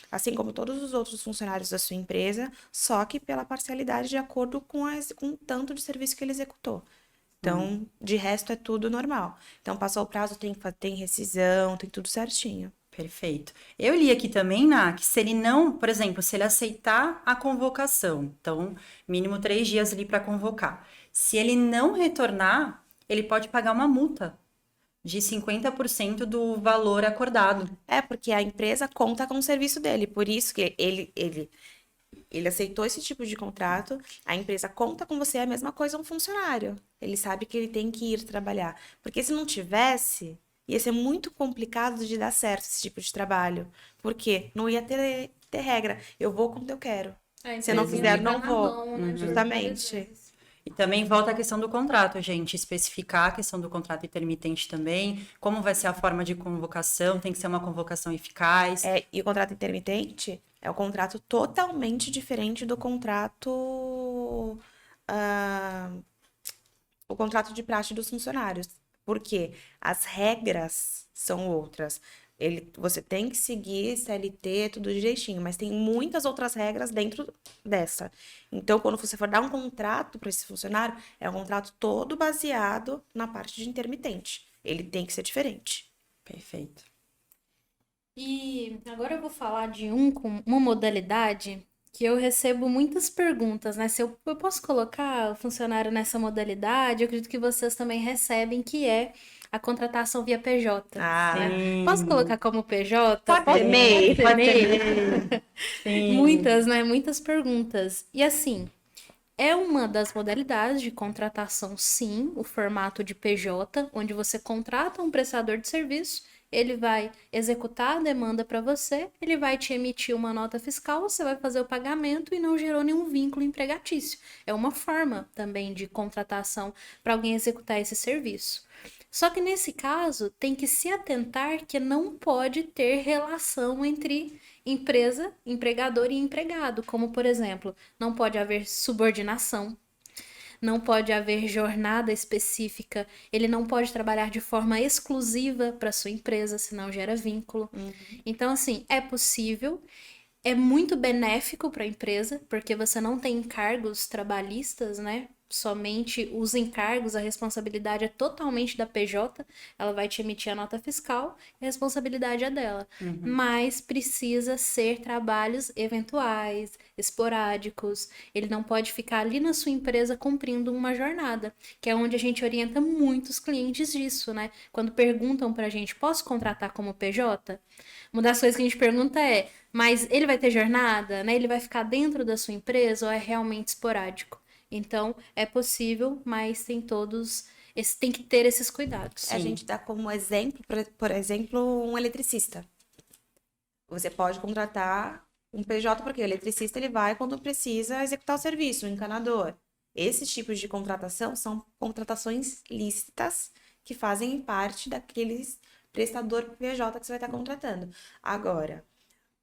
assim como todos os outros funcionários da sua empresa, só que pela parcialidade de acordo com o tanto de serviço que ele executou. Então, de resto é tudo normal. Então, passou o prazo, tem rescisão, tem tudo certinho. Perfeito. Eu li aqui também, que se ele não, por exemplo, se ele aceitar a convocação, então, mínimo 3 dias ali para convocar. Se ele não retornar, ele pode pagar uma multa de 50% do valor acordado. Porque a empresa conta com o serviço dele, por isso que ele aceitou esse tipo de contrato, a empresa conta com você, é a mesma coisa um funcionário. Ele sabe que ele tem que ir trabalhar. Porque se não tivesse, ia ser muito complicado de dar certo esse tipo de trabalho. Porque não ia ter regra. Eu vou quando eu quero. Se eu não fizer, não vou. Justamente. E também volta a questão do contrato, gente. Especificar a questão do contrato intermitente também. Como vai ser a forma de convocação? Tem que ser uma convocação eficaz. E o contrato intermitente é um contrato totalmente diferente do contrato. O contrato de praxe dos funcionários. Porque as regras são outras. Você tem que seguir CLT, tudo direitinho, mas tem muitas outras regras dentro dessa. Então, quando você for dar um contrato para esse funcionário, é um contrato todo baseado na parte de intermitente. Ele tem que ser diferente. Perfeito. E agora eu vou falar de uma modalidade que eu recebo muitas perguntas, né? Se eu posso colocar o funcionário nessa modalidade, eu acredito que vocês também recebem, que é a contratação via PJ. Né? Posso colocar como PJ? Pode ser MEI. Pode ser MEI. Muitas, né? Muitas perguntas. E assim, é uma das modalidades de contratação, sim, o formato de PJ, onde você contrata um prestador de serviço, ele vai executar a demanda para você, ele vai te emitir uma nota fiscal, você vai fazer o pagamento e não gerou nenhum vínculo empregatício. É uma forma também de contratação para alguém executar esse serviço. Só que nesse caso, tem que se atentar que não pode ter relação entre empresa, empregador e empregado, como, por exemplo, não pode haver subordinação, não pode haver jornada específica, ele não pode trabalhar de forma exclusiva para sua empresa, senão gera vínculo. Então, assim, é possível, é muito benéfico para a empresa, porque você não tem encargos trabalhistas, né? somente os encargos, a responsabilidade é totalmente da PJ, ela vai te emitir a nota fiscal e a responsabilidade é dela. Mas precisa ser trabalhos eventuais, esporádicos. Ele não pode ficar ali na sua empresa cumprindo uma jornada, que é onde a gente orienta muitos clientes disso, né? Quando perguntam pra gente, posso contratar como PJ? Uma das coisas que a gente pergunta é, mas ele vai ter jornada, né? Ele vai ficar dentro da sua empresa ou é realmente esporádico? Então, é possível, mas tem que ter esses cuidados. A gente dá como exemplo, por exemplo, um eletricista. Você pode contratar um PJ, porque o eletricista ele vai quando precisa executar o serviço, um encanador. Esses tipos de contratação são contratações lícitas que fazem parte daqueles prestador PJ que você vai estar contratando. Agora,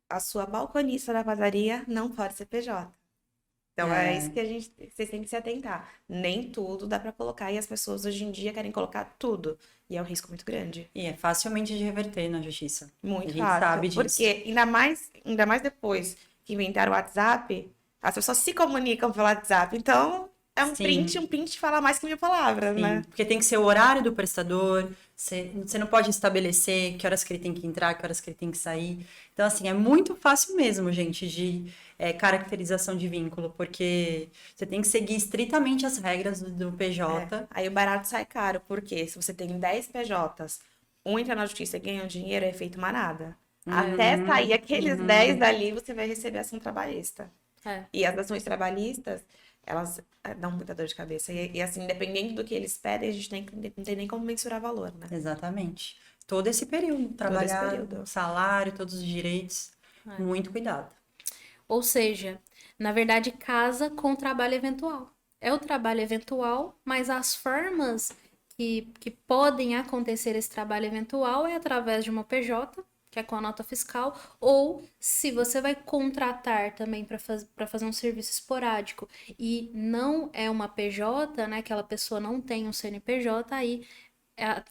a sua balconista da padaria não pode ser PJ. Então, é isso que vocês têm que se atentar. Nem tudo dá para colocar e as pessoas hoje em dia querem colocar tudo. E é um risco muito grande. E é facilmente de reverter na justiça. Muito A gente fácil. sabe disso. Porque ainda mais depois que inventaram o WhatsApp, as pessoas se comunicam pelo WhatsApp. Então, é um print fala mais que 1000 palavras, Sim, né? porque tem que ser o horário do prestador, você não pode estabelecer que horas que ele tem que entrar, que horas que ele tem que sair. Então, assim, é muito fácil mesmo, gente, de caracterização de vínculo, porque você tem que seguir estritamente as regras do PJ. Aí o barato sai caro, porque se você tem 10 PJs, um entra na justiça e ganha um dinheiro, é feito manada. Até sair aqueles 10 dali, você vai receber ação trabalhista. E as ações trabalhistas, elas dão muita dor de cabeça. E assim, independente do que eles pedem, a gente não tem nem como mensurar valor, né? Exatamente. Todo esse período, trabalhar, salário, todos os direitos, muito cuidado. Ou seja, na verdade, casa com trabalho eventual. É o trabalho eventual, mas as formas que podem acontecer esse trabalho eventual é através de uma PJ, que é com a nota fiscal, ou se você vai contratar também para fazer um serviço esporádico e não é uma PJ, né, aquela pessoa não tem um CNPJ, aí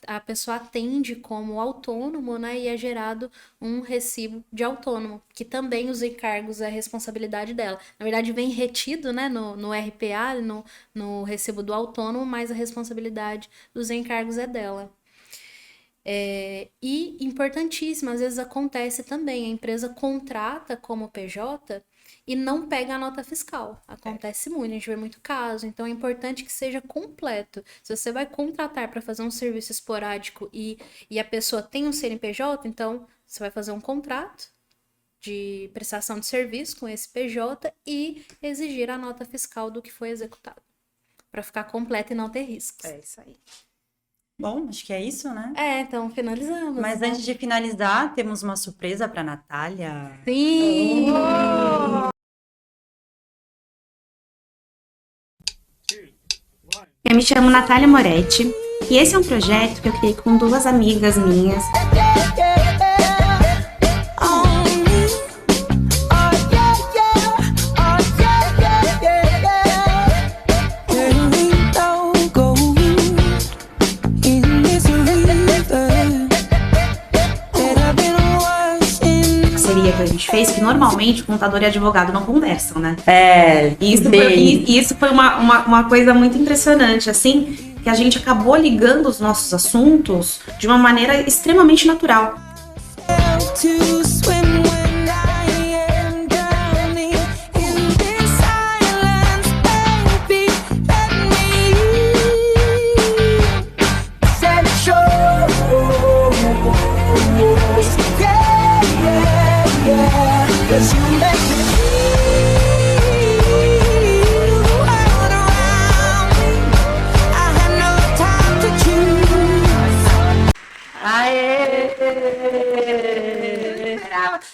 a pessoa atende como autônomo, né, e é gerado um recibo de autônomo, que também os encargos é responsabilidade dela. Na verdade, vem retido, né, no RPA, no recibo do autônomo, mas a responsabilidade dos encargos é dela. E importantíssimo, às vezes acontece também, a empresa contrata como PJ e não pega a nota fiscal. Acontece muito, a gente vê muito caso, então é importante que seja completo. Se você vai contratar para fazer um serviço esporádico e a pessoa tem um CNPJ, então você vai fazer um contrato de prestação de serviço com esse PJ e exigir a nota fiscal do que foi executado, para ficar completo e não ter riscos. É isso aí. Bom, acho que é isso, né? Então finalizamos. Mas antes de finalizar, temos uma surpresa para Natália. Sim! Eu me chamo Natália Moretti e esse é um projeto que eu criei com duas amigas minhas. Que a gente fez, que normalmente contador e advogado não conversam, né? Isso foi uma coisa muito impressionante, assim, que a gente acabou ligando os nossos assuntos de uma maneira extremamente natural.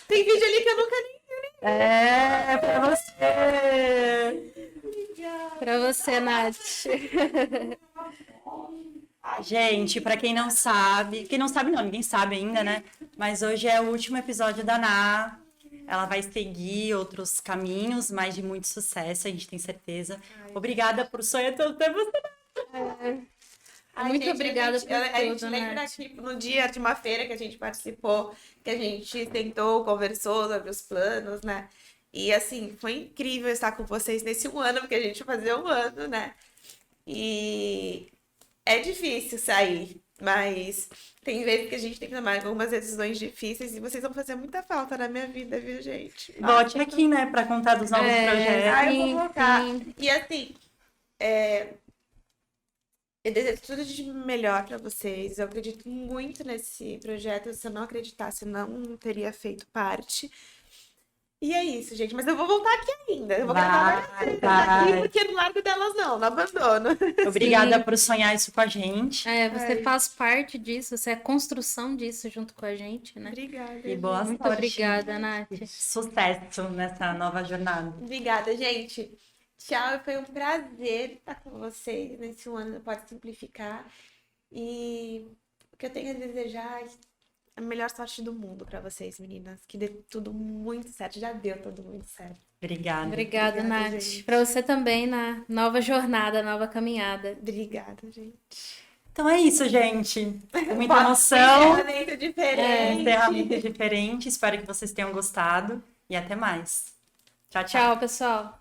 Tem vídeo ali que eu nunca nem vi. Pra você! Pra você, Nath. Gente, pra quem não sabe não, ninguém sabe ainda, né? Mas hoje é o último episódio da Ná. Ela vai seguir outros caminhos, mas de muito sucesso, a gente tem certeza. Obrigada por sonhar tanto tempo. Muito obrigada por tudo, A gente lembra aqui no dia de uma feira que a gente participou, que a gente sentou, conversou sobre os planos, né? E assim, foi incrível estar com vocês nesse 1 ano, porque a gente vai fazer 1 ano, né? E é difícil sair, mas tem vezes que a gente tem que tomar algumas decisões difíceis e vocês vão fazer muita falta na minha vida, viu, gente? Volte aqui, né, pra contar dos novos projetos. Ah, eu sim, vou voltar. sim. E assim, eu desejo tudo de melhor pra vocês. Eu acredito muito nesse projeto. Se eu não acreditasse, eu não teria feito parte. E é isso, gente. Mas eu vou voltar aqui ainda. Eu vou gravar várias vezes aqui, porque não largo delas, não abandono. Obrigada por sonhar isso com a gente. Você faz parte disso, você é construção disso junto com a gente, né? Obrigada. E boa Muito sorte. obrigada, Nath. Sucesso nessa nova jornada. Obrigada, gente. Tchau, foi um prazer estar com vocês nesse ano do Pode Simplificar. E o que eu tenho a desejar é a melhor sorte do mundo para vocês, meninas. Que dê tudo muito certo. Já deu tudo muito certo. Obrigada. Obrigada, Nath. gente. Para você também na nova jornada, nova caminhada. Obrigada, gente. Então é isso, gente. Com muita Um emoção. encerramento diferente. Encerramento diferente. Espero que vocês tenham gostado. E até mais. Tchau, tchau. Tchau, pessoal.